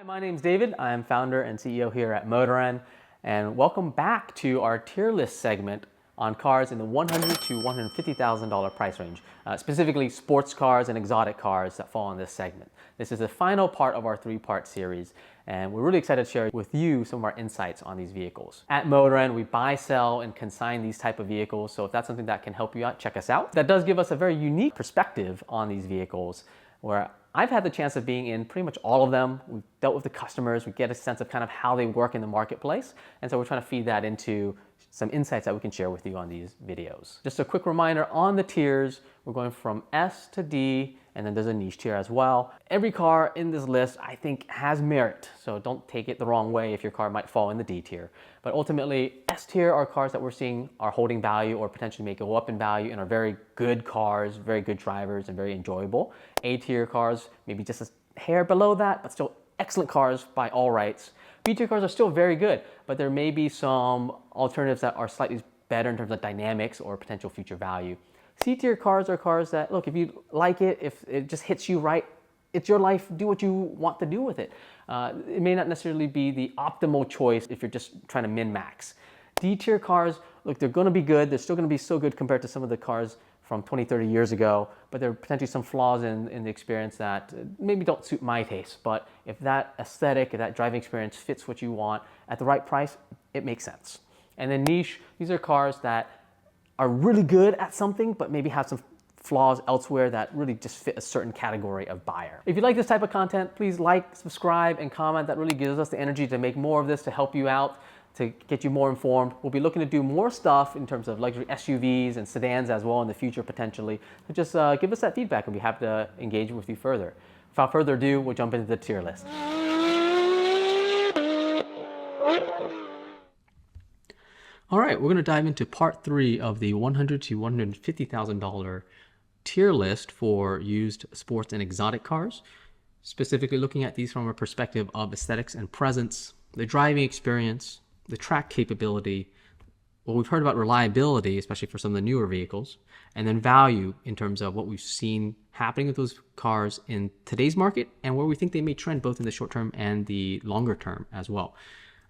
my name's David. I'm founder and CEO here at Motorenn, and welcome back to our tier list segment on cars in the $100,000 to $150,000 price range, specifically sports cars and exotic cars that fall in this segment. This is the final part of our three-part series, and we're really excited to share with you some of our insights on these vehicles. At Motorenn, we buy, sell, and consign these type of vehicles, so if that's something that can help you out, check us out. That does give us a very unique perspective on these vehicles, where I've had the chance of being in pretty much all of them. We've dealt with the customers, we get a sense of kind of how they work in the marketplace, and so we're trying to feed that into some insights that we can share with you on these videos. Just a quick reminder on the tiers, we're going from S to D, and then there's a niche tier as well. Every car in this list, I think, has merit, so don't take it the wrong way if your car might fall in the D tier. But ultimately, S tier are cars that we're seeing are holding value or potentially may go up in value and are very good cars, very good drivers, and very enjoyable. A tier cars, maybe just a hair below that, but still excellent cars by all rights. B tier cars are still very good, but there may be some alternatives that are slightly better in terms of dynamics or potential future value. C tier cars are cars that, look, if you like it, if it just hits you right, it's your life, do what you want to do with it. It may not necessarily be the optimal choice if you're just trying to min-max. D tier cars, look, they're gonna be good. They're still gonna be so good compared to some of the cars from 20, 30 years ago, but there are potentially some flaws in the experience that maybe don't suit my taste. But if that aesthetic, if that driving experience fits what you want at the right price, it makes sense. And then niche, these are cars that are really good at something, but maybe have some flaws elsewhere that really just fit a certain category of buyer. If you like this type of content, please like, subscribe, and comment. That really gives us the energy to make more of this, to help you out, to get you more informed. We'll be looking to do more stuff in terms of luxury SUVs and sedans as well in the future potentially. So just give us that feedback and we'll be happy to engage with you further. Without further ado, we'll jump into the tier list. All right, we're gonna dive into part 3 of the $100,000 to $150,000 tier list for used sports and exotic cars, specifically looking at these from a perspective of aesthetics and presence, the driving experience, the track capability, what we've heard about reliability, especially for some of the newer vehicles, and then value in terms of what we've seen happening with those cars in today's market and where we think they may trend both in the short term and the longer term as well.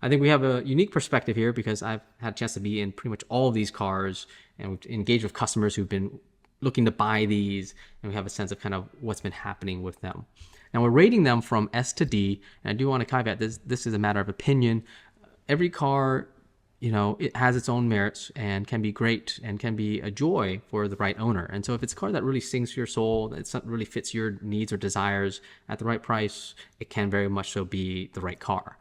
I think we have a unique perspective here because I've had a chance to be in pretty much all of these cars and we've engaged with customers who've been looking to buy these, and we have a sense of kind of what's been happening with them. Now we're rating them from S to D, and I do want to caveat this is a matter of opinion. Every car, you know, it has its own merits and can be great and can be a joy for the right owner. And so if it's a car that really sings to your soul, that really fits your needs or desires at the right price, it can very much so be the right car.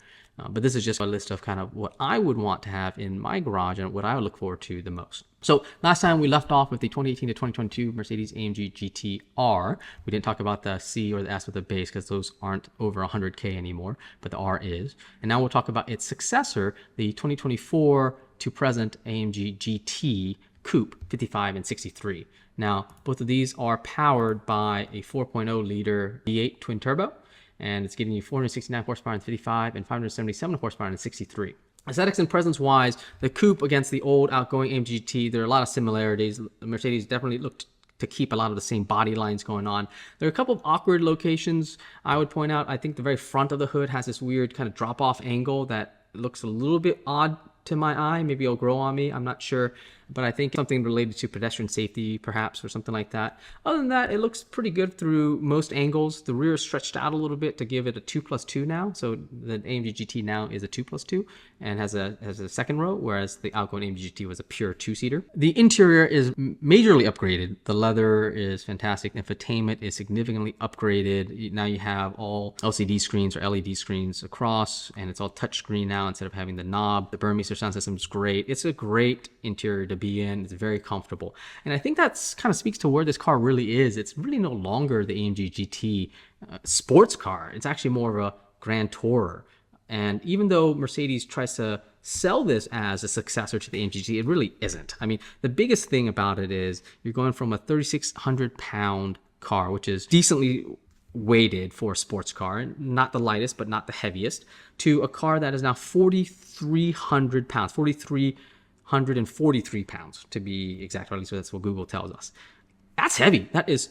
But this is just a list of kind of what I would want to have in my garage and what I would look forward to the most. So last time we left off with the 2018 to 2022 Mercedes-AMG GT-R. We didn't talk about the C or the S with the base because those aren't over 100K anymore, but the R is. And now we'll talk about its successor, the 2024 to present AMG GT Coupe 55 and 63. Now, both of these are powered by a 4.0 liter V8 twin turbo, and it's giving you 469 horsepower in 55 and 577 horsepower in 63. Aesthetics and presence wise, the coupe against the old outgoing AMG GT, there are a lot of similarities. Mercedes definitely looked to keep a lot of the same body lines going on. There are a couple of awkward locations I would point out. I think the very front of the hood has this weird kind of drop off angle that looks a little bit odd to my eye. Maybe it'll grow on me, I'm not sure. But I think something related to pedestrian safety perhaps, or something like that. Other than that, it looks pretty good through most angles. The rear is stretched out a little bit to give it a 2+2 now. So the AMG GT now is a 2+2 and has a second row, whereas the outgoing AMG GT was a pure 2-seater. The interior is majorly upgraded. The leather is fantastic. Infotainment is significantly upgraded. Now you have all LCD screens or LED screens across, and it's all touchscreen now instead of having the knob. The Burmester sound system is great. It's a great interior to be in. It's very comfortable, and I think that's kind of speaks to where this car really is. It's really no longer the AMG GT sports car. It's actually more of a grand tourer. And even though Mercedes tries to sell this as a successor to the AMG GT, it really isn't. I mean, the biggest thing about it is you're going from a 3,600 pound car, which is decently weighted for a sports car, not the lightest but not the heaviest, to a car that is now 4,300 pounds, 4,343 pounds to be exact, or at least that's what Google tells us. That's heavy. That is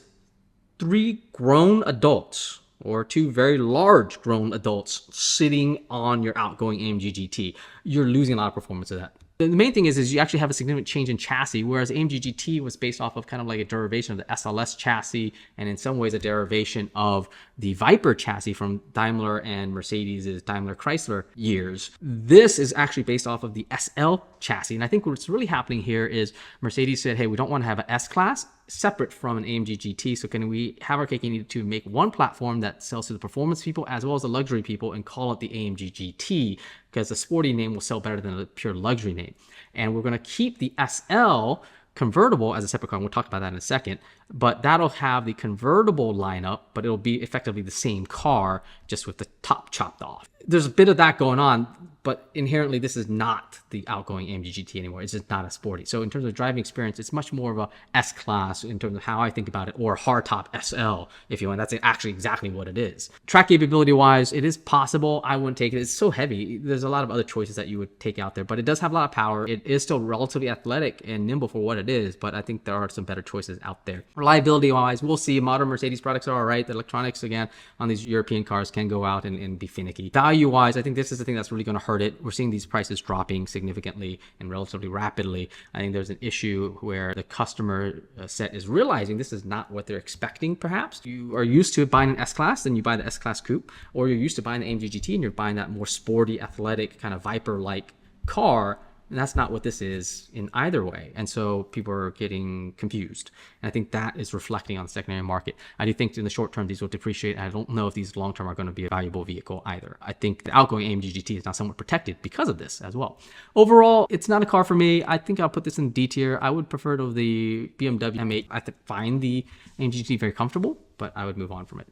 3 grown adults or two very large grown adults sitting on your outgoing AMG GT, you're losing a lot of performance of that. The main thing is you actually have a significant change in chassis, whereas AMG GT was based off of kind of like a derivation of the SLS chassis, and in some ways a derivation of the Viper chassis from Daimler and Mercedes' Daimler Chrysler years. This is actually based off of the SL chassis, and I think what's really happening here is Mercedes said, hey, we don't want to have an S-Class separate from an AMG GT, so can we have our cake and eat it to make one platform that sells to the performance people as well as the luxury people and call it the AMG GT, because the sporty name will sell better than the pure luxury name. And we're going to keep the SL convertible as a separate car, and we'll talk about that in a second, but that'll have the convertible lineup, but it'll be effectively the same car, just with the top chopped off. There's a bit of that going on, but inherently this is not the outgoing AMG GT anymore. It's just not a sporty. So in terms of driving experience, it's much more of a S-Class in terms of how I think about it, or a hardtop SL, if you want. That's actually exactly what it is. Track capability wise, it is possible. I wouldn't take it. It's so heavy. There's a lot of other choices that you would take out there, but it does have a lot of power. It is still relatively athletic and nimble for what it is, but I think there are some better choices out there. Reliability wise, we'll see. Modern Mercedes products are all right. The electronics, again, on these European cars can go out and be finicky. Value wise, I think this is the thing that's really going to hurt it. We're seeing these prices dropping significantly and relatively rapidly. I think there's an issue where the customer set is realizing this is not what they're expecting, perhaps. You are used to buying an S-Class, then you buy the S-Class Coupe, or you're used to buying the AMG GT and you're buying that more sporty, athletic, kind of Viper-like car. And that's not what this is in either way. And so people are getting confused. And I think that is reflecting on the secondary market. I do think in the short term, these will depreciate. I don't know if these long term are going to be a valuable vehicle either. I think the outgoing AMG GT is now somewhat protected because of this as well. Overall, it's not a car for me. I think I'll put this in D tier. I would prefer to the BMW M8. I find the AMG GT very comfortable, but I would move on from it.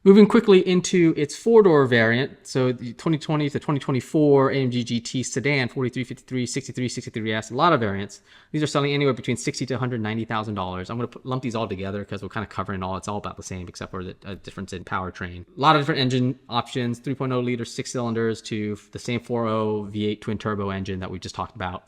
Moving quickly into its four-door variant, so the 2020 to 2024 AMG GT sedan, 43, 53, 63, 63S, a lot of variants. These are selling anywhere between $60,000 to $190,000. I'm going to lump these all together because we're kind of covering all. It's all about the same except for the difference in powertrain. A lot of different engine options, 3.0 liter, 6 cylinders to the same 4.0 V8 twin turbo engine that we just talked about.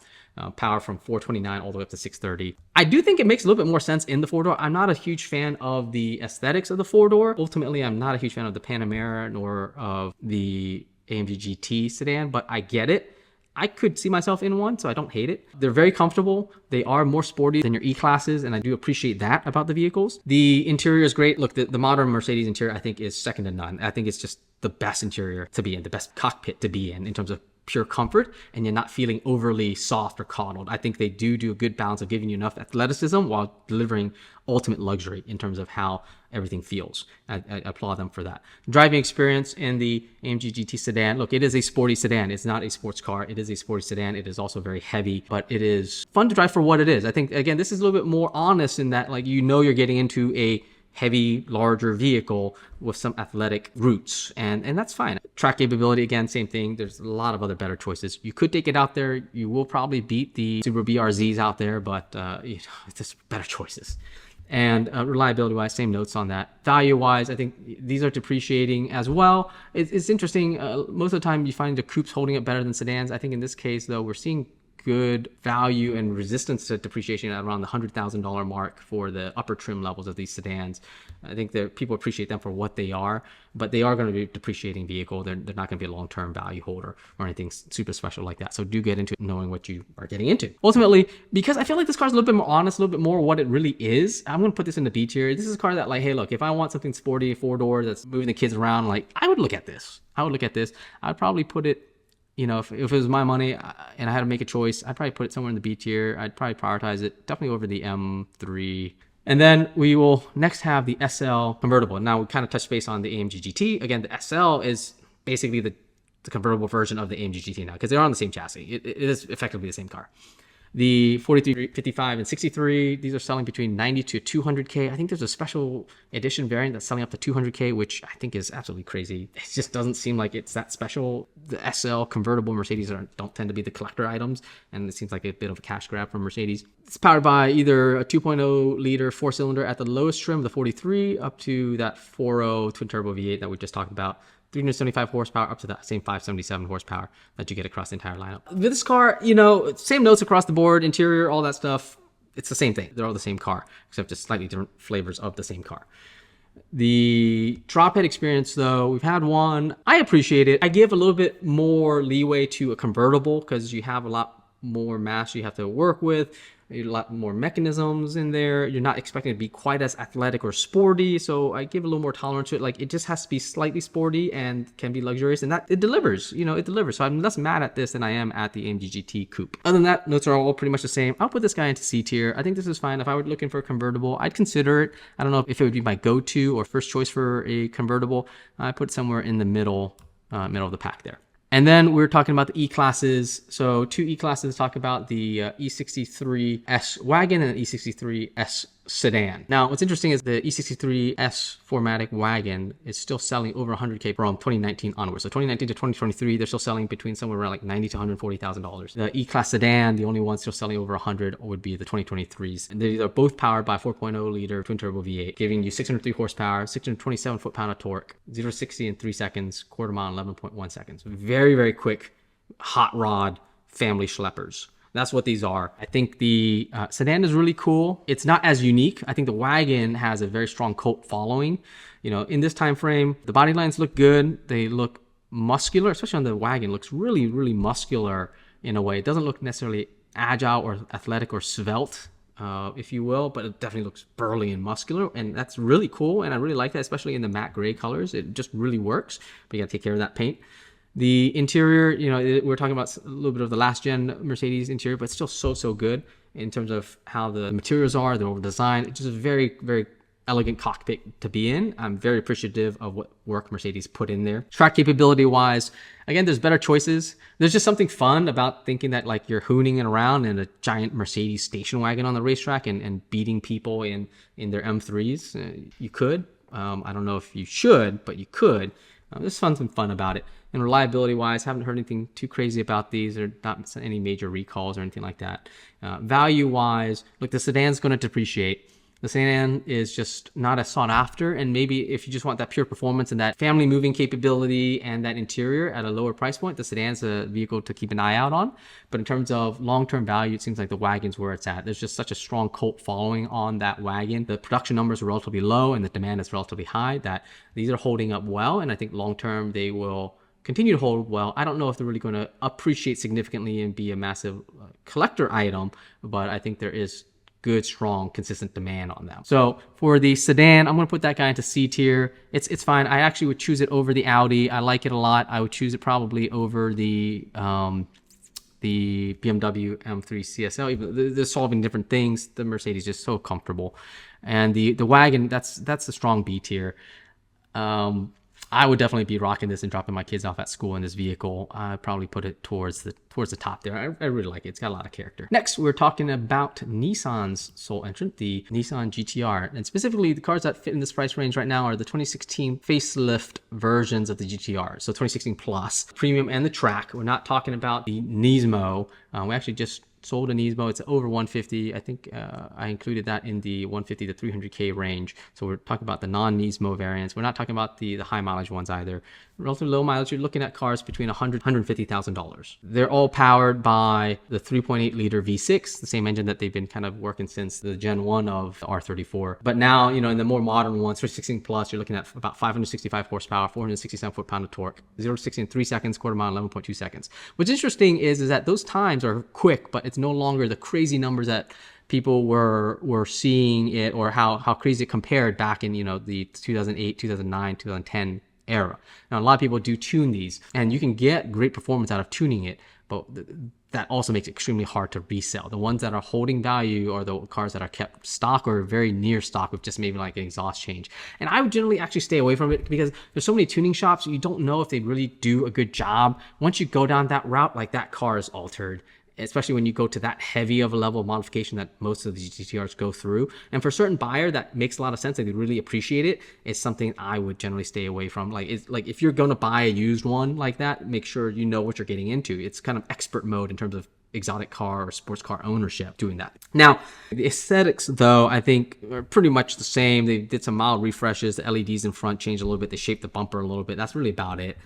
Power from 429 all the way up to 630. I do think it makes a little bit more sense in the four-door. I'm not a huge fan of the aesthetics of the four-door. Ultimately, I'm not a huge fan of the Panamera nor of the AMG GT sedan, but I get it. I could see myself in one, so I don't hate it. They're very comfortable. They are more sporty than your E-classes, and I do appreciate that about the vehicles. The interior is great. Look, the modern Mercedes interior, I think, is second to none. I think it's just the best interior to be in, the best cockpit to be in terms of pure comfort, and you're not feeling overly soft or coddled. I think they do a good balance of giving you enough athleticism while delivering ultimate luxury in terms of how everything feels. I applaud them for that. Driving experience in the AMG GT sedan, look, it is a sporty sedan. It's not a sports car. It is a sporty sedan. It is also very heavy, but it is fun to drive for what it is. I think, again, this is a little bit more honest in that, like, you know, you're getting into a heavy, larger vehicle with some athletic roots, and that's fine. Track capability, again, same thing. There's a lot of other better choices. You could take it out there. You will probably beat the Subaru BRZs out there, but you know, it's just better choices. And reliability-wise, same notes on that. Value-wise, I think these are depreciating as well. It's interesting. Most of the time, you find the coupes holding up better than sedans. I think in this case, though, we're seeing good value and resistance to depreciation at around the $100,000 mark for the upper trim levels of these sedans. I think that people appreciate them for what they are, but they are going to be a depreciating vehicle. They're not going to be a long-term value holder or anything super special like that. So do get into knowing what you are getting into. Ultimately, because I feel like this car is a little bit more honest, a little bit more what it really is, I'm going to put this in the B tier. This is a car that, like, hey, look, if I want something sporty, four-door, that's moving the kids around, like, I would look at this. I'd probably put it, you know, if it was my money and I had to make a choice, I'd probably put it somewhere in the B tier. I'd probably prioritize it definitely over the M3. And then we will next have the SL convertible. Now we kind of touched base on the AMG GT. Again, the SL is basically the convertible version of the AMG GT now, because they're on the same chassis. It is effectively the same car. The 43, 55, and 63, these are selling between 90 to 200K. I think there's a special edition variant that's selling up to 200K, which I think is absolutely crazy. It just doesn't seem like it's that special. The SL convertible Mercedes don't tend to be the collector items, and it seems like a bit of a cash grab from Mercedes. It's powered by either a 2.0 liter four-cylinder at the lowest trim, the 43, up to that 4.0 twin-turbo V8 that we just talked about. 375 horsepower up to that same 577 horsepower that you get across the entire lineup. With this car, you know, same notes across the board, interior, all that stuff. It's the same thing. They're all the same car, except just slightly different flavors of the same car. The drop head experience, though, we've had one. I appreciate it. I give a little bit more leeway to a convertible because you have a lot more mass you have to work with, a lot more mechanisms in there. You're not expecting it to be quite as athletic or sporty, so I give a little more tolerance to it. Like, it just has to be slightly sporty and can be luxurious, and that it delivers. You know, it delivers. So I'm less mad at this than I am at the AMG GT Coupe. Other than that, notes are all pretty much the same. I'll put this guy into C tier. I think this is fine. If I were looking for a convertible, I'd consider it. I don't know if it would be my go-to or first choice for a convertible. I put it somewhere in the middle of the pack there. And then we're talking about the E-classes. So two E-classes talk about the E63S wagon and the E63S sedan. Now, what's interesting is the E63S 4MATIC wagon is still selling over 100K from 2019 onwards. So 2019 to 2023, they're still selling between somewhere around like $90,000 to $140,000. The E-Class sedan, the only one still selling over 100 would be the 2023s. And they are both powered by 4.0 liter twin turbo V8, giving you 603 horsepower, 627 foot-pound of torque, 0 to 60 in 3 seconds, quarter mile in 11.1 seconds. Very, very quick hot rod family schleppers. That's what these are. I think the sedan is really cool. It's not as unique. I think the wagon has a very strong cult following. You know, in this time frame, the body lines look good. They look muscular, especially on the wagon. It looks really, really muscular in a way. It doesn't look necessarily agile or athletic or svelte, if you will, but it definitely looks burly and muscular, and that's really cool. And I really like that, especially in the matte gray colors. It just really works, but you gotta take care of that paint. The interior, you know, we're talking about a little bit of the last gen Mercedes interior, but it's still so good in terms of how the materials are, the overall design. It's just a very, very elegant cockpit to be in. I'm very appreciative of what work Mercedes put in there. Track capability wise, again, there's better choices. There's just something fun about thinking that like you're hooning around in a giant Mercedes station wagon on the racetrack and beating people in their M3s. You could. I don't know if you should, but you could. There's some fun about it. And reliability wise, haven't heard anything too crazy about these. There are not any major recalls or anything like that. Value wise, look, the sedan's going to depreciate. The sedan is just not as sought after, and maybe if you just want that pure performance and that family moving capability and that interior at a lower price point, the sedan's a vehicle to keep an eye out on. But in terms of long-term value, it seems like the wagon's where it's at. There's just such a strong cult following on that wagon. The production numbers are relatively low and the demand is relatively high, that these are holding up well, and I think long-term they will continue to hold well. I don't know if they're really going to appreciate significantly and be a massive collector item, but I think there is good, strong, consistent demand on them. So for the sedan, I'm going to put that guy into C tier. It's fine. I actually would choose it over the Audi. I like it a lot. I would choose it probably over the BMW M3 CSL. Even they're solving different things. The Mercedes is just so comfortable, and the wagon, that's the strong B tier. I would definitely be rocking this and dropping my kids off at school in this vehicle. I'd probably put it towards the top there. I really like it. It's got a lot of character. Next, we're talking about Nissan's sole entrant, the Nissan GT-R. And specifically, the cars that fit in this price range right now are the 2016 facelift versions of the GT-R. So 2016 Plus, Premium, and the Track. We're not talking about the Nismo. We actually just sold a Nismo. It's over 150. I think I included that in the 150 to 300K range. So we're talking about the non-Nismo variants. We're not talking about the high mileage ones either. Relatively low mileage, you're looking at cars between $100,000 and $150,000. They're all powered by the 3.8 liter V6, the same engine that they've been kind of working since the Gen 1 of the R34. But now, you know, in the more modern ones, 2016 Plus, you're looking at about 565 horsepower, 467 foot-pound of torque, 0 to 60 in 3 seconds, quarter mile, 11.2 seconds. What's interesting is that those times are quick, but it's no longer the crazy numbers that people were seeing it, or how crazy it compared back in, you know, the 2008, 2009, 2010 era. Now, a lot of people do tune these, and you can get great performance out of tuning it, but that also makes it extremely hard to resell. The ones that are holding value are the cars that are kept stock or very near stock with just maybe like an exhaust change. And I would generally actually stay away from it because there's so many tuning shops, you don't know if they really do a good job. Once you go down that route, like, that car is altered, especially when you go to that heavy of a level of modification that most of these GT-Rs go through. And for a certain buyer, that makes a lot of sense. They really appreciate it. It's something I would generally stay away from. Like, it's like, if you're going to buy a used one like that, make sure you know what you're getting into. It's kind of expert mode in terms of exotic car or sports car ownership doing that. Now, the aesthetics, though, I think are pretty much the same. They did some mild refreshes. The LEDs in front changed a little bit. They shaped the bumper a little bit. That's really about it.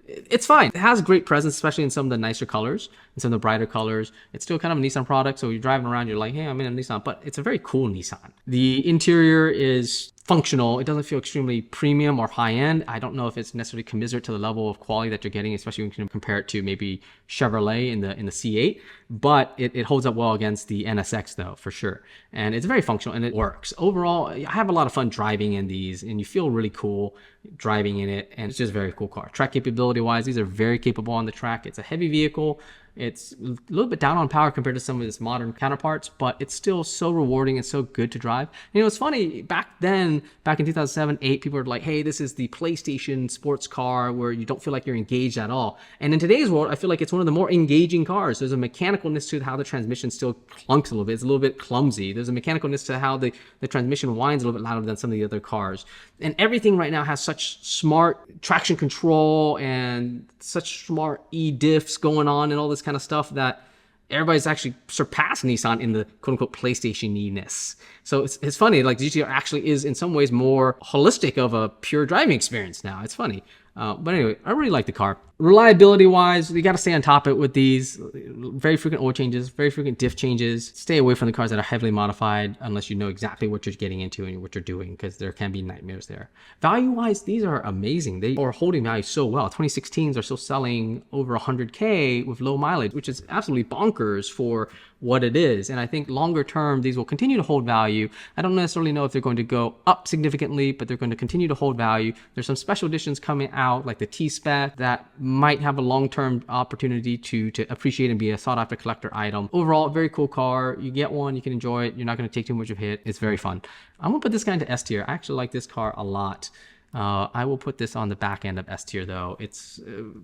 It's fine. It has great presence, especially in some of the nicer colors and some of the brighter colors. It's still kind of a Nissan product, so you're driving around, you're like, hey, I'm in a Nissan, but it's a very cool Nissan. The interior is functional. It doesn't feel extremely premium or high end. I don't know if it's necessarily commensurate to the level of quality that you're getting, especially when you can compare it to maybe Chevrolet in the C8, but it holds up well against the NSX though, for sure. And it's very functional and it works. Overall, I have a lot of fun driving in these, and you feel really cool driving in it, and it's just a very cool car. Track capability wise, these are very capable on the track. It's a heavy vehicle. It's a little bit down on power compared to some of its modern counterparts, but it's still so rewarding and so good to drive. You know, it's funny, back then, back in 2007, 8, people were like, hey, this is the PlayStation sports car where you don't feel like you're engaged at all. And in today's world, I feel like it's one of the more engaging cars. There's a mechanicalness to how the transmission still clunks a little bit. It's a little bit clumsy. There's a mechanicalness to how the transmission whines a little bit louder than some of the other cars. And everything right now has such smart traction control and such smart e-diffs going on and all this kind of stuff that everybody's actually surpassed Nissan in the quote-unquote PlayStation-y-ness. So it's funny, like GT-R actually is in some ways more holistic of a pure driving experience now. It's funny. But anyway, I really like the car. Reliability-wise, you got to stay on top of it with these. Very frequent oil changes, very frequent diff changes. Stay away from the cars that are heavily modified unless you know exactly what you're getting into and what you're doing, because there can be nightmares there. Value-wise, these are amazing. They are holding value so well. 2016s are still selling over 100K with low mileage, which is absolutely bonkers for what it is. And I think longer term, these will continue to hold value. I don't necessarily know if they're going to go up significantly, but they're going to continue to hold value. There's some special editions coming out, like the T-Spec, that might have a long-term opportunity to appreciate and be a sought-after collector item. Overall, very cool car. You get one, you can enjoy it. You're not going to take too much of a hit. It's very fun. I'm going to put this guy into S tier. I actually like this car a lot. I will put this on the back end of S tier though. It's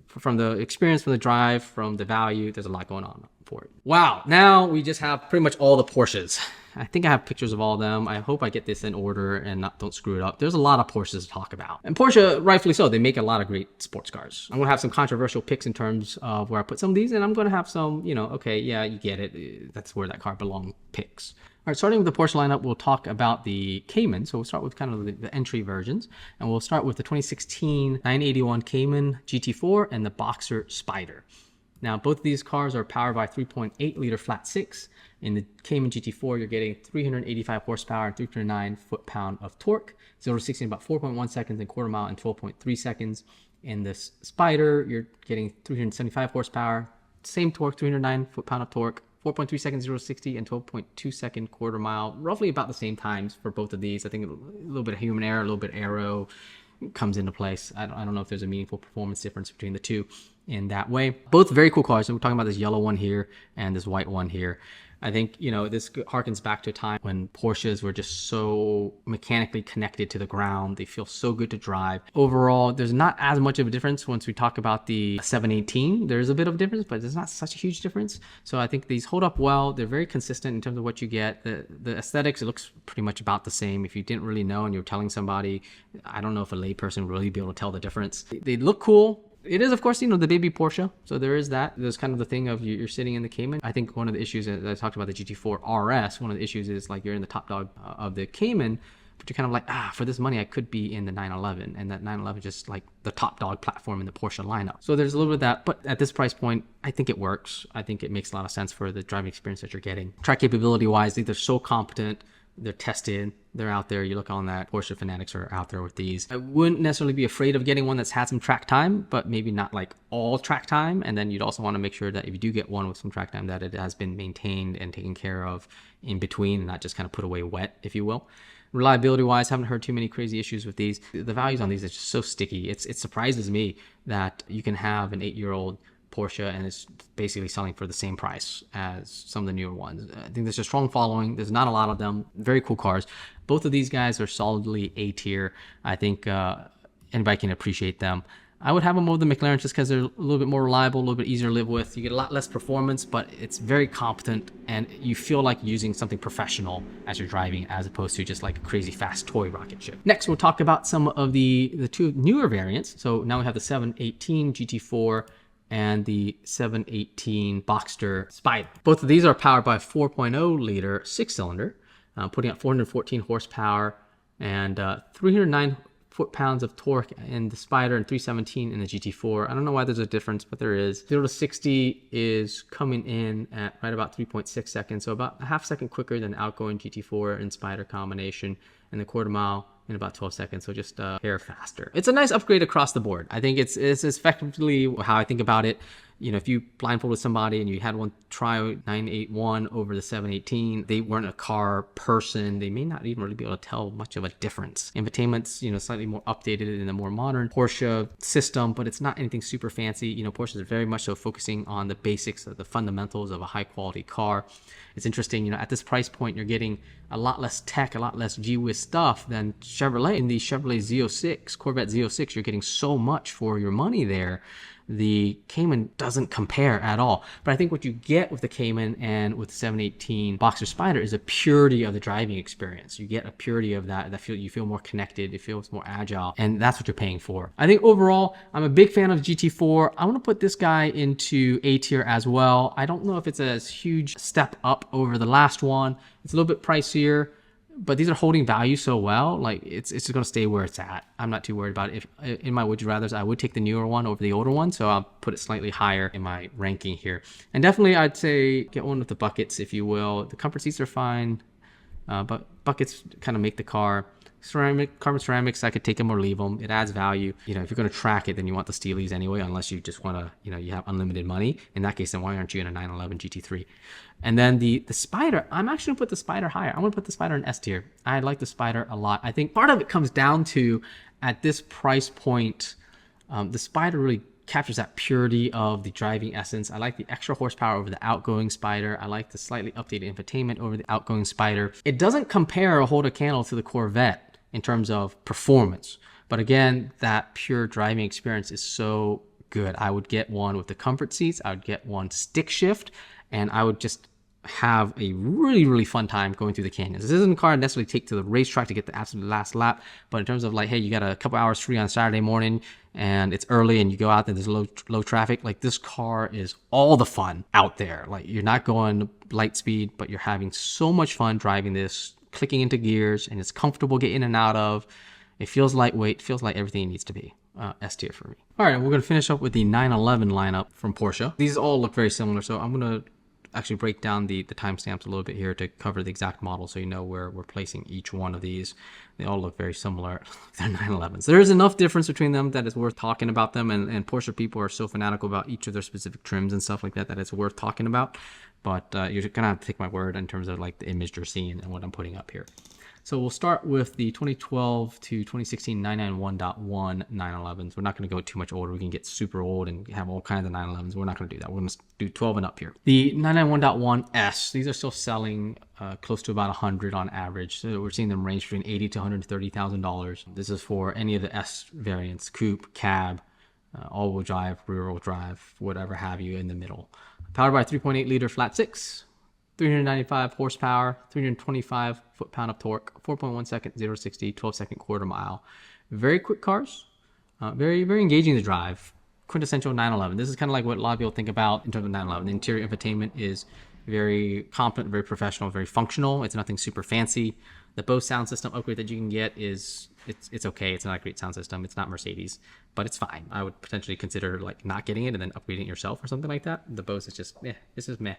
from the experience, from the drive, from the value, there's a lot going on for it. Wow, now we just have pretty much all the Porsches. I think I have pictures of all of them. I hope I get this in order and don't screw it up. There's a lot of Porsches to talk about. And Porsche, rightfully so, they make a lot of great sports cars. I'm gonna have some controversial picks in terms of where I put some of these, and I'm gonna have some, you know, okay, yeah, you get it. That's where that car belongs picks. All right, starting with the Porsche lineup, we'll talk about the Cayman. So we'll start with kind of the entry versions. And we'll start with the 2016 981 Cayman GT4 and the Boxer Spider. Now, both of these cars are powered by 3.8 liter flat six. In the Cayman GT4, you're getting 385 horsepower and 309 foot-pound of torque. 0 to 60 in about 4.1 seconds and quarter mile in 12.3 seconds. In the Spider, you're getting 375 horsepower, same torque, 309 foot-pound of torque, 4.3 seconds 0 to 60 and 12.2 second quarter mile, roughly about the same times for both of these. I think a little bit of human error, a little bit of aero comes into place. I don't know if there's a meaningful performance difference between the two in that way. Both very cool cars. So we're talking about this yellow one here and this white one here. I think, you know, this harkens back to a time when Porsches were just so mechanically connected to the ground. They feel so good to drive. Overall, there's not as much of a difference once we talk about the 718. There's a bit of a difference, but there's not such a huge difference. So I think these hold up well. They're very consistent in terms of what you get. The aesthetics, it looks pretty much about the same. If you didn't really know and you're telling somebody, I don't know if a layperson would really be able to tell the difference. They look cool. It is, of course, you know, the baby Porsche. So there is that. There's kind of the thing of you're sitting in the Cayman. I think one of the issues that I talked about the GT4 RS, one of the issues is like you're in the top dog of the Cayman, but you're kind of like, for this money, I could be in the 911. And that 911 is just like the top dog platform in the Porsche lineup. So there's a little bit of that. But at this price point, I think it works. I think it makes a lot of sense for the driving experience that you're getting. Track capability wise, they're so competent. They're tested. They're out there. You look on that. Porsche fanatics are out there with these. I wouldn't necessarily be afraid of getting one that's had some track time, but maybe not like all track time. And then you'd also want to make sure that if you do get one with some track time, that it has been maintained and taken care of in between and not just kind of put away wet, if you will. Reliability wise, haven't heard too many crazy issues with these. The values on these are just so sticky. It surprises me that you can have an 8-year-old Porsche and it's basically selling for the same price as some of the newer ones. I think there's a strong following. There's not a lot of them. Very cool cars. Both of these guys are solidly A tier. I think anybody can appreciate them. I would have them over the McLaren just because they're a little bit more reliable, a little bit easier to live with. You get a lot less performance, but it's very competent and you feel like using something professional as you're driving as opposed to just like a crazy fast toy rocket ship. Next, we'll talk about some of the two newer variants. So now we have the 718 GT4 and the 718 Boxster Spider. Both of these are powered by a 4.0 liter 6-cylinder, putting out 414 horsepower and 309 foot-pounds of torque in the Spider and 317 in the GT4. I don't know why there's a difference, but there is. 0 to 60 is coming in at right about 3.6 seconds, so about a half second quicker than the outgoing GT4 and Spider combination, and the quarter mile in about 12 seconds, so just a hair faster. It's a nice upgrade across the board. I think it's effectively how I think about it. You know, if you blindfolded somebody and you had one try 981 over the 718, they weren't a car person, they may not even really be able to tell much of a difference. Infotainment's, you know, slightly more updated in a more modern Porsche system, but it's not anything super fancy. You know, Porsche is very much so focusing on the basics of the fundamentals of a high quality car. It's interesting, you know, at this price point, you're getting a lot less tech, a lot less gee-whiz stuff than Chevrolet. In the Chevrolet Z06, Corvette Z06, you're getting so much for your money there. The Cayman doesn't compare at all. But I think what you get with the Cayman and with the 718 Boxer Spider is a purity of the driving experience. You get a purity of that you feel more connected, it feels more agile, and that's what you're paying for. I think overall, I'm a big fan of GT4. I want to put this guy into A tier as well. I don't know if it's a huge step up over the last one. It's a little bit pricier, but these are holding value so well, like it's just going to stay where it's at. I'm not too worried about it. If in my would you rathers, I would take the newer one over the older one, so I'll put it slightly higher in my ranking here. And definitely I'd say get one with the buckets, if you will. The comfort seats are fine, but buckets kind of make the car. Carbon ceramics, I could take them or leave them. It adds value. You know, if you're going to track it, then you want the Steelies anyway, unless you just want to, you know, you have unlimited money. In that case, then why aren't you in a 911 GT3? And then the Spider, I'm actually going to put the Spider higher. I'm going to put the Spider in S tier. I like the Spider a lot. I think part of it comes down to, at this price point, the Spider really captures that purity of the driving essence. I like the extra horsepower over the outgoing Spider. I like the slightly updated infotainment over the outgoing Spider. It doesn't compare or hold a candle to the Corvette in terms of performance. But again, that pure driving experience is so good. I would get one with the comfort seats. I would get one stick shift, and I would just have a really, really fun time going through the canyons. This isn't a car I necessarily take to the racetrack to get the absolute last lap, but in terms of like, hey, you got a couple hours free on Saturday morning and it's early and you go out there, there's low traffic, like this car is all the fun out there. Like you're not going light speed, but you're having so much fun driving this, clicking into gears, and it's comfortable getting in and out of. It feels lightweight, feels like everything it needs to be. S tier for me. All right, we're going to finish up with the 911 lineup from Porsche. These all look very similar, so I'm going to actually break down the timestamps a little bit here to cover the exact model so you know where we're placing each one of these. They all look very similar. They're 911s. There is enough difference between them that it's worth talking about them, and Porsche people are so fanatical about each of their specific trims and stuff like that that it's worth talking about. But you're going to have to take my word in terms of like the image you're seeing and what I'm putting up here. So we'll start with the 2012 to 2016 991.1 911s. We're not going to go too much older. We can get super old and have all kinds of 911s. We're not going to do that. We're going to do 12 and up here. The 991.1S, these are still selling close to about 100 on average. So we're seeing them range between $80,000 to $130,000. This is for any of the S variants, coupe, cab, all-wheel drive, rear-wheel drive, whatever have you in the middle. Powered by 3.8 liter flat six. 395 horsepower, 325 foot-pound of torque, 4.1 second, 0 to 60, 12-second quarter mile. Very quick cars, very, very engaging to drive. Quintessential 911. This is kind of like what a lot of people think about in terms of 911. The interior infotainment is very competent, very professional, very functional. It's nothing super fancy. The Bose sound system upgrade that you can get is, it's okay. It's not a great sound system. It's not Mercedes, but it's fine. I would potentially consider like not getting it and then upgrading it yourself or something like that. The Bose is just, it's just meh.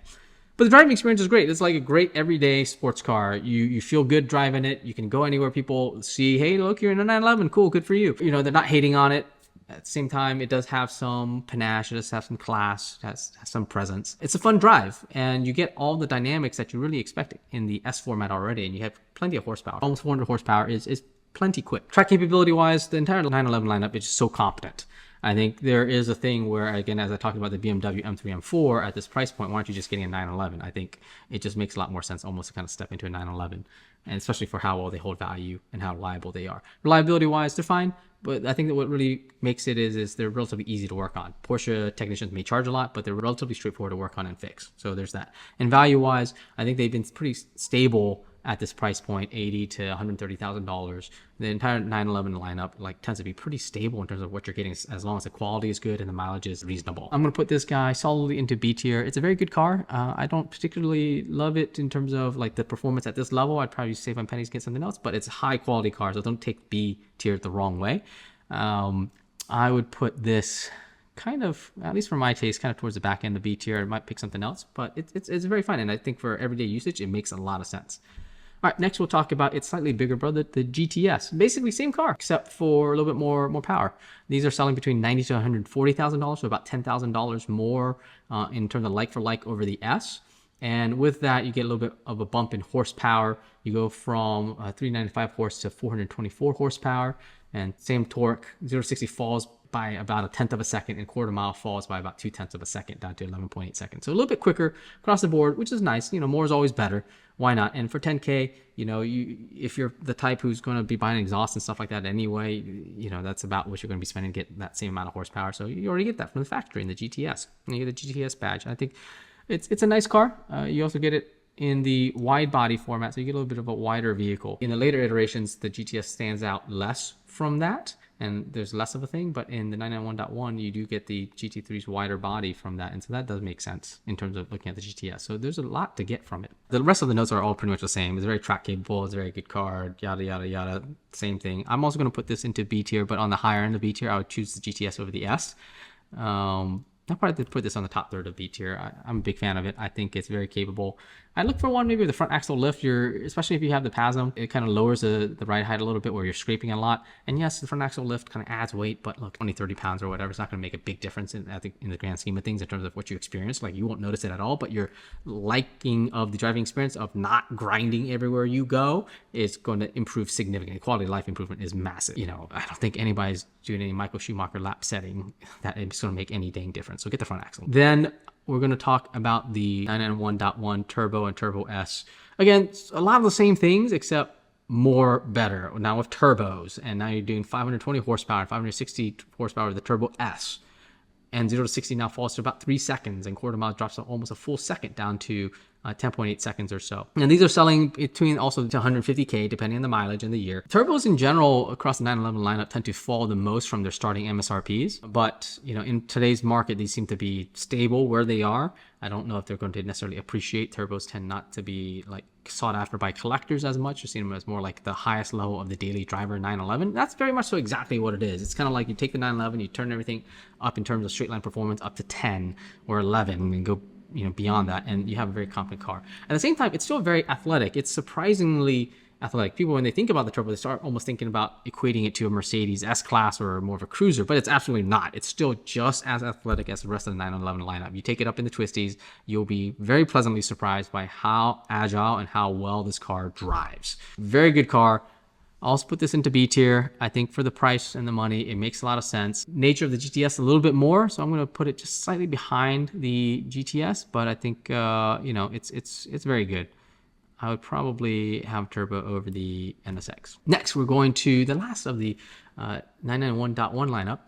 But the driving experience is great. It's like a great everyday sports car. You feel good driving it. You can go anywhere. People see, hey, look, you're in a 911. Cool, good for you. You know, they're not hating on it. At the same time, it does have some panache. It does have some class. It has some presence. It's a fun drive, and you get all the dynamics that you really expect in the S format already, and you have plenty of horsepower. Almost 400 horsepower is plenty quick. Track capability-wise, the entire 911 lineup is just so competent. I think there is a thing where, again, as I talked about the BMW M3, M4, at this price point, why aren't you just getting a 911? I think it just makes a lot more sense almost to kind of step into a 911, and especially for how well they hold value and how reliable they are. Reliability-wise, they're fine, but I think that what really makes it is they're relatively easy to work on. Porsche technicians may charge a lot, but they're relatively straightforward to work on and fix. So there's that. And value-wise, I think they've been pretty stable at this price point, $80,000 to $130,000. The entire 911 lineup like tends to be pretty stable in terms of what you're getting, as long as the quality is good and the mileage is reasonable. I'm going to put this guy solidly into B tier. It's a very good car. I don't particularly love it in terms of like the performance at this level. I'd probably save on pennies, get something else, but it's a high quality car, so don't take B tier the wrong way. I would put this kind of, at least for my taste, kind of towards the back end of B tier. I might pick something else, but it's very fun, and I think for everyday usage, it makes a lot of sense. All right, next we'll talk about its slightly bigger brother, the GTS. Basically same car, except for a little bit more power. These are selling between $90,000 to $140,000, so about $10,000 more in terms of like for like over the S. And with that, you get a little bit of a bump in horsepower. You go from 395 horse to 424 horsepower, and same torque. 0 to 60 falls by about 1/10 of a second, and quarter mile falls by about 2/10 of a second, down to 11.8 seconds. So a little bit quicker across the board, which is nice. You know, more is always better. Why not? And for 10K, you know, if you're the type who's going to be buying exhaust and stuff like that anyway, you know, that's about what you're going to be spending to get that same amount of horsepower. So you already get that from the factory in the GTS. And you get the GTS badge. I think it's a nice car. You also get it in the wide body format, so you get a little bit of a wider vehicle. In the later iterations, the GTS stands out less from that, and there's less of a thing, but in the 991.1, you do get the GT3's wider body from that, and so that does make sense in terms of looking at the GTS. So there's a lot to get from it. The rest of the notes are all pretty much the same. It's very track capable, it's a very good car, yada, yada, yada, same thing. I'm also going to put this into B tier, but on the higher end of B tier, I would choose the GTS over the S. I'll probably put this on the top third of B tier. I'm a big fan of it. I think it's very capable. I look for one maybe with the front axle lift. Especially if you have the PASM, it kind of lowers the ride height a little bit where you're scraping a lot. And yes, the front axle lift kind of adds weight, but look, 20, 30 pounds or whatever, it's not going to make a big difference in the grand scheme of things in terms of what you experience. Like, you won't notice it at all, but your liking of the driving experience of not grinding everywhere you go is going to improve significantly. Quality of life improvement is massive. You know, I don't think anybody's doing any Michael Schumacher lap setting that it's going to make any dang difference. So get the front axle. Then we're going to talk about the 991.1 Turbo and Turbo S. Again, a lot of the same things, except more better. Now with turbos, and now you're doing 520 horsepower, 560 horsepower with the Turbo S. And 0 to 60 now falls to about 3 seconds, and quarter mile drops to almost a full second, down to 10.8 seconds or so. And these are selling between also to 150K, depending on the mileage and the year. Turbos in general across the 911 lineup tend to fall the most from their starting MSRPs. But, you know, in today's market, these seem to be stable where they are. I don't know if they're going to necessarily appreciate. Turbos tend not to be like sought after by collectors as much. You're seeing them as more like the highest level of the daily driver 911. That's very much so exactly what it is. It's kind of like you take the 911, you turn everything up in terms of straight line performance up to 10 or 11 and go, you know, beyond that, and you have a very competent car. At the same time, it's still very athletic. It's surprisingly athletic. People, when they think about the Turbo, they start almost thinking about equating it to a Mercedes S-Class or more of a cruiser, but it's absolutely not. It's still just as athletic as the rest of the 911 lineup. You take it up in the twisties, you'll be very pleasantly surprised by how agile and how well this car drives. Very good car. I'll also put this into B tier. I think for the price and the money, it makes a lot of sense. Nature of the GTS a little bit more, so I'm going to put it just slightly behind the GTS, but I think you know, it's very good. I would probably have Turbo over the NSX. Next, we're going to the last of the 991.1 lineup,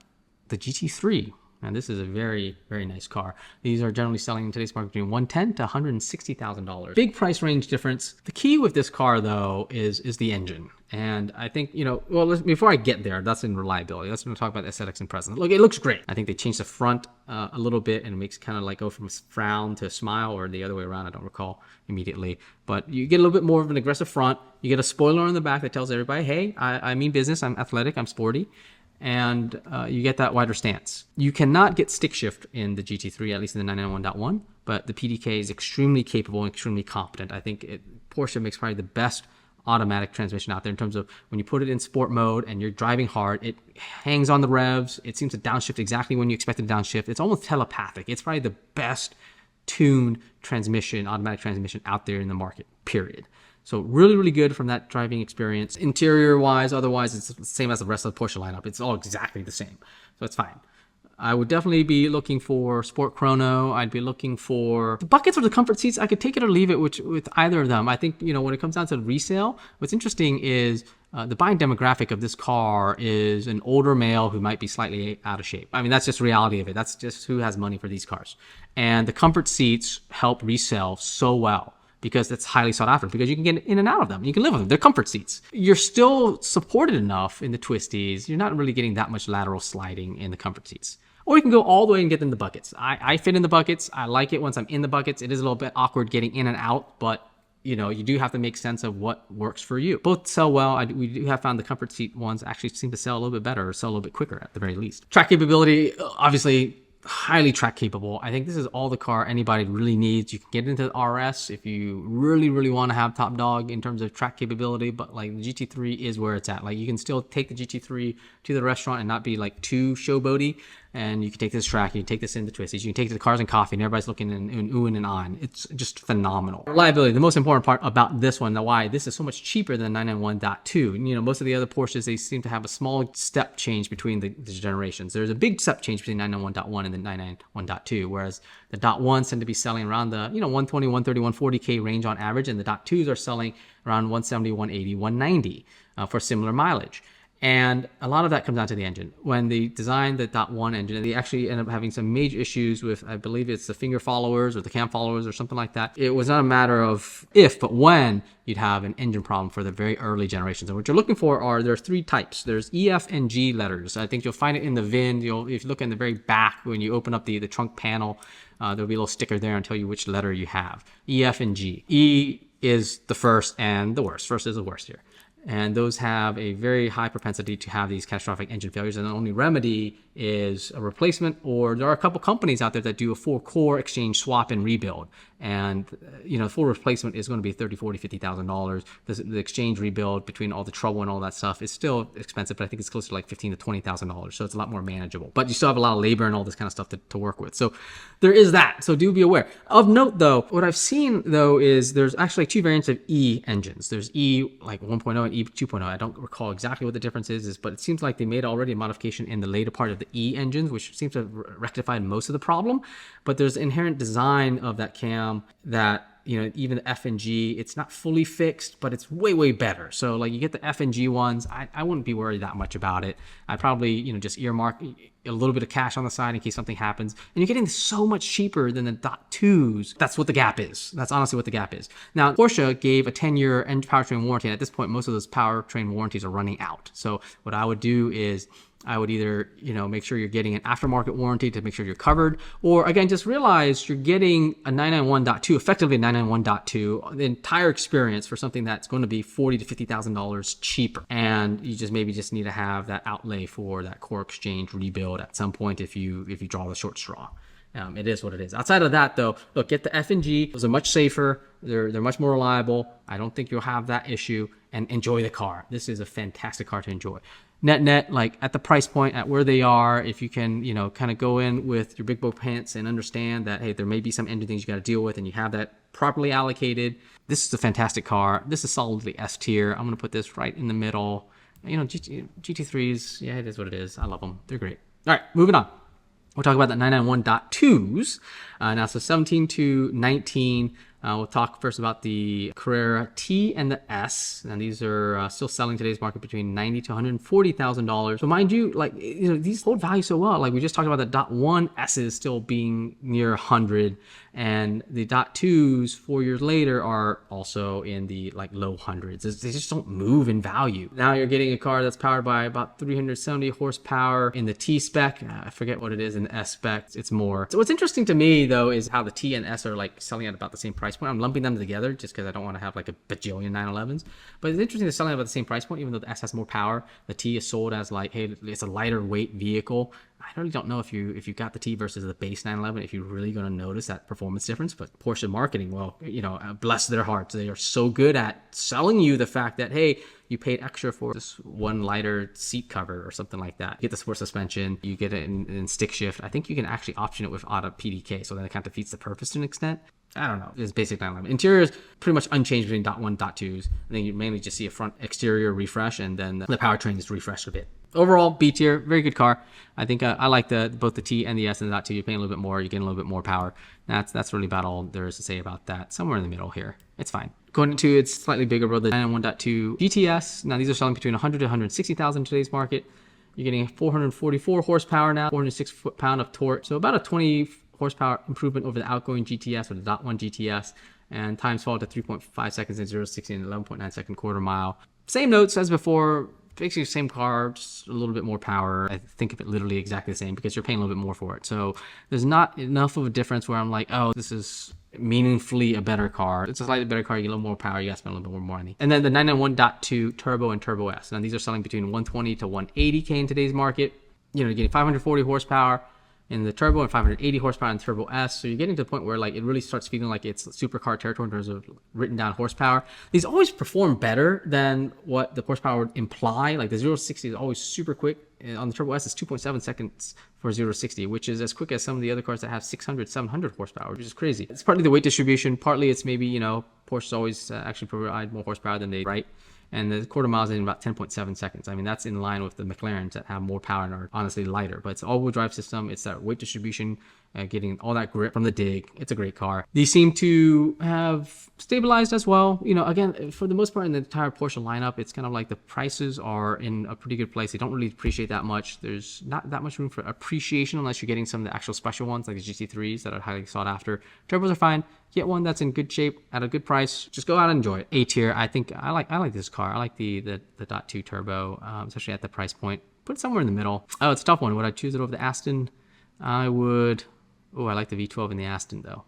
the GT3. And this is a very, very nice car. These are generally selling in today's market between $110,000 to $160,000. Big price range difference. The key with this car, though, is the engine. And I think, you know, well, before I get there, that's in reliability. Let's talk about aesthetics and presence. Look, it looks great. I think they changed the front a little bit, and it makes it kind of like go from a frown to a smile, or the other way around. I don't recall immediately. But you get a little bit more of an aggressive front. You get a spoiler on the back that tells everybody, hey, I mean business. I'm athletic. I'm sporty. And you get that wider stance. You cannot get stick shift in the GT3, at least in the 991.1, but the PDK is extremely capable and extremely competent. I think Porsche makes probably the best automatic transmission out there in terms of when you put it in sport mode and you're driving hard, it hangs on the revs. It seems to downshift exactly when you expect it to downshift. It's almost telepathic. It's probably the best tuned transmission, automatic transmission out there in the market, period. So really, really good from that driving experience. Interior-wise, otherwise, it's the same as the rest of the Porsche lineup. It's all exactly the same. So it's fine. I would definitely be looking for Sport Chrono. I'd be looking for the buckets or the comfort seats. I could take it or leave it with either of them. I think, you know, when it comes down to resale, what's interesting is the buying demographic of this car is an older male who might be slightly out of shape. I mean, that's just the reality of it. That's just who has money for these cars. And the comfort seats help resell so well. because it's highly sought after, because you can get in and out of them. You can live with them. They're comfort seats. You're still supported enough in the twisties. You're not really getting that much lateral sliding in the comfort seats. Or you can go all the way and get in the buckets. I fit in the buckets. I like it once I'm in the buckets. It is a little bit awkward getting in and out, but you know, you do have to make sense of what works for you. Both sell well. We do have found the comfort seat ones actually seem to sell a little bit better, or sell a little bit quicker at the very least. Track capability, obviously highly track capable. I think this is all the car anybody really needs. You can get into the RS if you really want to have top dog in terms of track capability, but like the GT3 is where it's at. Like you can still take the GT3 to the restaurant and not be like too showboaty. And you can take this track, you can take this in the twisties, you can take it to the Cars and Coffee, and everybody's looking and oohing and on. It's just phenomenal. Reliability, the most important part about this one, why this is so much cheaper than 991.2. You know, most of the other Porsches, they seem to have a small step change between the generations. There's a big step change between 991.1 and the 991.2, whereas the .1s tend to be selling around the 120, 130, 140K range on average, and the .2s are selling around 170, 180, 190 for similar mileage. And a lot of that comes down to the engine. When they designed the .1 engine, they actually ended up having some major issues with, I believe it's the finger followers or the cam followers or something like that. It was not a matter of if, but when you'd have an engine problem for the very early generations. And what you're looking for there are three types. There's E, F, and G letters. I think you'll find it in the VIN. If you look in the very back, when you open up the trunk panel, there'll be a little sticker there and tell you which letter you have. E, F, and G. E is the first and the worst. First is the worst here. And those have a very high propensity to have these catastrophic engine failures. And the only remedy is a replacement, or there are a couple companies out there that do a full core exchange swap and rebuild. And, you know, full replacement is going to be $30,000, $40,000, $50,000. The exchange rebuild between all the trouble and all that stuff is still expensive, but I think it's closer to like $15,000 to $20,000. So it's a lot more manageable. But you still have a lot of labor and all this kind of stuff to work with. So there is that. So do be aware. Of note, though, what I've seen, though, is there's actually two variants of E engines. There's E like 1.0 and E 2.0. I don't recall exactly what the difference is, but it seems like they made already a modification in the later part of the E engines, which seems to have rectified most of the problem. But there's inherent design of that cam that, you know, even the F and G, it's not fully fixed, but it's way better. So like you get the F and G ones, I wouldn't be worried that much about it. I'd probably, you know, just earmark a little bit of cash on the side in case something happens. And you're getting so much cheaper than the .2s. That's what the gap is. That's honestly what the gap is. Now, Porsche gave a 10-year powertrain warranty, and at this point, most of those powertrain warranties are running out. So what I would do is I would either, you know, make sure you're getting an aftermarket warranty to make sure you're covered, or again, just realize you're getting a 991.2, effectively 991.2, the entire experience for something that's going to be $40,000 to $50,000 cheaper. And you just maybe just need to have that outlay for that core exchange rebuild at some point if you draw the short straw. It is what it is. Outside of that, though, look, get the F and G. Those are much safer. They're much more reliable. I don't think you'll have that issue. And enjoy the car. This is a fantastic car to enjoy. Net, like at the price point, at where they are, if you can, you know, kind of go in with your big boy pants and understand that, hey, there may be some engine things you got to deal with, and you have that properly allocated. This is a fantastic car. This is solidly S tier. I'm going to put this right in the middle. You know, GT3s, yeah, it is what it is. I love them. They're great. All right, moving on. We'll talk about the 991.2s. Now, so 17 to 19. We'll talk first about the Carrera T and the S. And these are still selling in today's market between $90,000 to $140,000. So mind you, like, you know, these hold value so well. Like we just talked about the .1 S's still being near 100, and the .2s 4 years later are also in the like low hundreds. They just don't move in value. Now you're getting a car that's powered by about 370 horsepower in the T spec. I forget what it is in the S spec. It's more. So what's interesting to me though is how the T and S are like selling at about the same price point. I'm lumping them together just because I don't want to have like a bajillion 911s. But it's interesting they're selling about the same price point, even though the S has more power. The T is sold as like, hey, it's a lighter weight vehicle. I really don't know if you got the T versus the base 911, if you're really going to notice that performance difference. But Porsche marketing, well, you know, bless their hearts. They are so good at selling you the fact that, hey, you paid extra for this one lighter seat cover or something like that. You get the sport suspension, you get it in stick shift. I think you can actually option it with auto PDK, so then it kind of defeats the purpose to an extent. I don't know. It's basic 911. Interior is pretty much unchanged between .1, .2s. I think you mainly just see a front exterior refresh, and then the powertrain is refreshed a bit. Overall, B tier, very good car. I think I like both the T and the S and the .2. You're paying a little bit more, you're getting a little bit more power. That's really about all there is to say about that. Somewhere in the middle here. It's fine. Going into its slightly bigger brother, the 991.2 GTS. Now these are selling between $100,000 to $160,000 in today's market. You're getting 444 horsepower now, 406 foot-pound of torque. So about a 20 horsepower improvement over the outgoing GTS or the .1 GTS. and times fall to 3.5 seconds in 0 to 60 and 11.9 second quarter mile. Same notes as before. Basically the same car, just a little bit more power. I think of it literally exactly the same because you're paying a little bit more for it. So there's not enough of a difference where I'm like, oh, this is meaningfully a better car. It's a slightly better car. You get a little more power. You got to spend a little bit more money. And then the 991.2 Turbo and Turbo S. Now these are selling between 120 to 180K in today's market. You know, you're getting 540 horsepower in the Turbo and 580 horsepower in the Turbo S. So you're getting to the point where like it really starts feeling like it's supercar territory in terms of written down horsepower. These always perform better than what the horsepower would imply. Like the 0 to 60 is always super quick. On the Turbo S, it's 2.7 seconds for 0 to 60, which is as quick as some of the other cars that have 600, 700 horsepower, which is crazy. It's partly the weight distribution. Partly it's maybe, you know, Porsche always actually provide more horsepower than they write. And the quarter miles in about 10.7 seconds. I mean, that's in line with the McLarens that have more power and are honestly lighter. But it's an all-wheel drive system. It's that weight distribution, getting all that grip from the dig. It's a great car. These seem to have stabilized as well. You know, again, for the most part in the entire Porsche lineup, it's kind of like the prices are in a pretty good place. They don't really appreciate that much. There's not that much room for appreciation unless you're getting some of the actual special ones like the GT3s that are highly sought after. Turbos are fine. Get one that's in good shape at a good price. Just go out and enjoy it. A tier. I think I like this car. I like the .2 turbo, especially at the price point. Put it somewhere in the middle. Oh, it's a tough one. Would I choose it over the Aston? I would. Oh, I like the V12 in the Aston though.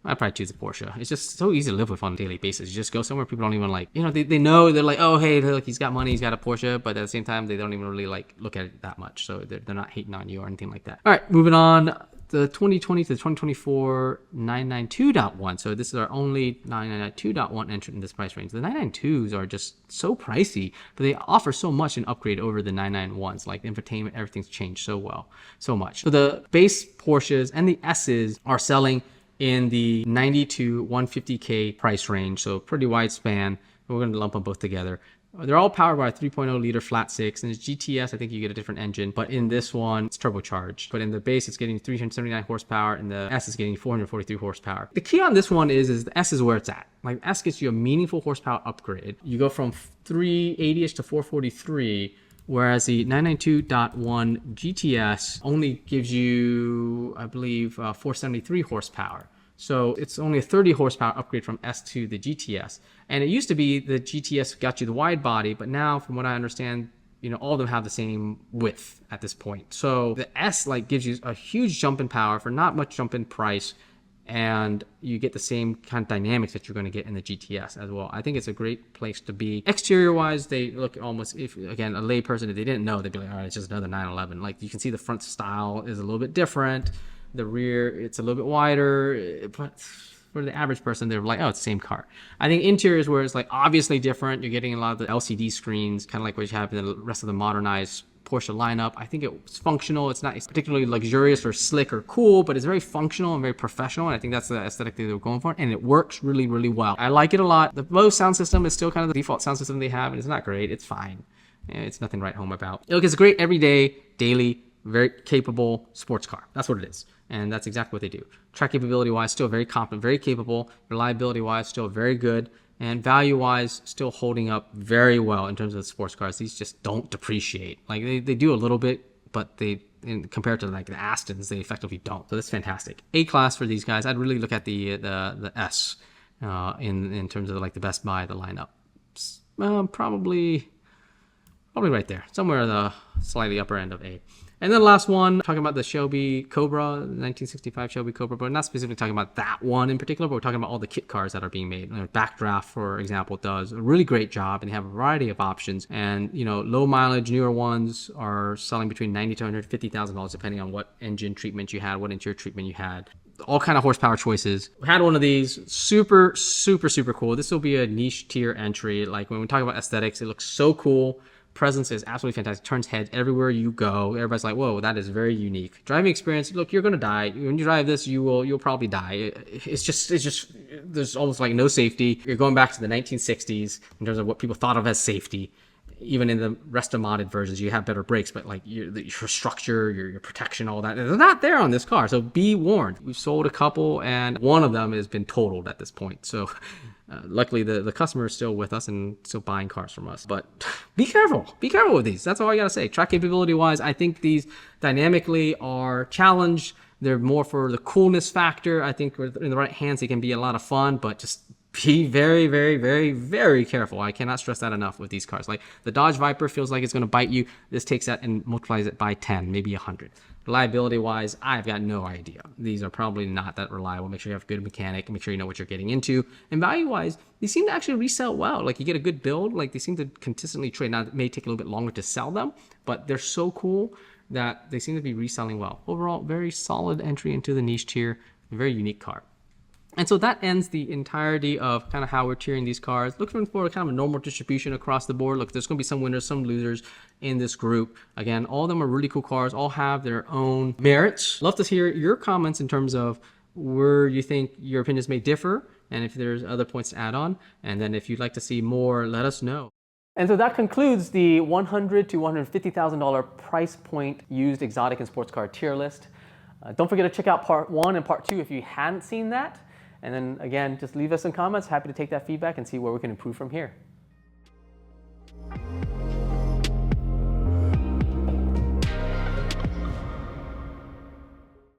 I'd probably choose the Porsche. It's just so easy to live with on a daily basis. You just go somewhere people don't even like, you know, they know, they're like, oh, hey, look, he's got money, he's got a Porsche, but at the same time, they don't even really like look at it that much. So they're not hating on you or anything like that. All right, moving on. The 2020 to the 2024 992.1. So this is our only 992.1 entrant in this price range. The 992s are just so pricey, but they offer so much in upgrade over the 991s. Like infotainment, everything's changed so much. So the base Porsches and the S's are selling in the 90 to 150K price range. So pretty wide span. We're going to lump them both together. They're all powered by a 3.0 liter flat six. And the GTS, I think you get a different engine, but in this one, it's turbocharged. But in the base, it's getting 379 horsepower, and the S is getting 443 horsepower. The key on this one is the S is where it's at. Like S gets you a meaningful horsepower upgrade. You go from 380-ish to 443, whereas the 992.1 GTS only gives you, I believe, 473 horsepower. So it's only a 30 horsepower upgrade from S to the GTS. And it used to be the GTS got you the wide body, but now from what I understand, you know, all of them have the same width at this point. So the S like gives you a huge jump in power for not much jump in price, and you get the same kind of dynamics that you're going to get in the GTS as well. I think it's a great place to be. Exterior wise, they look almost, if again, a lay person, if they didn't know, they'd be like, all right, it's just another 911. Like you can see the front style is a little bit different. The rear, it's a little bit wider, but for the average person, they're like, oh, it's the same car. I think interior is where it's like obviously different. You're getting a lot of the LCD screens, kind of like what you have in the rest of the modernized Porsche lineup. I think it's functional. It's not particularly luxurious or slick or cool, but it's very functional and very professional. And I think that's the aesthetic that they're going for. And it works really, really well. I like it a lot. The Bose sound system is still kind of the default sound system they have, and it's not great. It's fine. It's nothing to write home about. Look, it's a great everyday, daily, very capable sports car. That's what it is. And that's exactly what they do. Track capability wise, still very competent, very capable. Reliability wise, still very good. And value wise, still holding up very well in terms of the sports cars. These just don't depreciate. Like they do a little bit, but compared to like the Astons, they effectively don't. So that's fantastic. A class for these guys. I'd really look at the S in terms of like the best buy of the lineup. Probably right there, somewhere in the slightly upper end of A. And then the last one, talking about the Shelby Cobra, 1965 Shelby Cobra, but not specifically talking about that one in particular, but we're talking about all the kit cars that are being made. Backdraft, for example, does a really great job, and they have a variety of options. And, you know, low mileage, newer ones are selling between $90,000 to $150,000, depending on what engine treatment you had, what interior treatment you had. All kind of horsepower choices. We had one of these, super cool. This will be a niche tier entry. Like when we talk about aesthetics, it looks so cool. Presence is absolutely fantastic. Turns heads everywhere you go. Everybody's like, whoa, that is very unique. Driving experience, look, you're gonna die. When you drive this, you'll probably die. It's just there's almost like no safety. You're going back to the 1960s in terms of what people thought of as safety. Even in the rest of modded versions, you have better brakes, but like your structure, your protection, all that, they're not there on this car. So be warned. We've sold a couple, and one of them has been totaled at this point. So luckily, the customer is still with us and still buying cars from us. But be careful. Be careful with these. That's all I got to say. Track capability wise, I think these dynamically are challenged They're more for the coolness factor. I think in the right hands, they can be a lot of fun, but just be very, very, very, very careful. I cannot stress that enough with these cars. Like the Dodge Viper feels like it's going to bite you. This takes that and multiplies it by 10, maybe 100. Reliability wise, I've got no idea. These are probably not that reliable. Make sure you have a good mechanic, make sure you know what you're getting into. And value wise, these seem to actually resell well. Like you get a good build, like they seem to consistently trade. Now it may take a little bit longer to sell them, but they're so cool that they seem to be reselling well. Overall, very solid entry into the niche tier, a very unique car. And so that ends the entirety of kind of how we're tiering these cars. Looking for kind of a normal distribution across the board. Look, there's going to be some winners, some losers in this group. Again, all of them are really cool cars, all have their own merits. Love to hear your comments in terms of where you think your opinions may differ and if there's other points to add on. And then if you'd like to see more, let us know. And so that concludes the $100,000 to $150,000 price point used exotic and sports car tier list. Don't forget to check out part 1 and part 2 if you hadn't seen that. And then again, just leave us some comments. Happy to take that feedback and see where we can improve from here.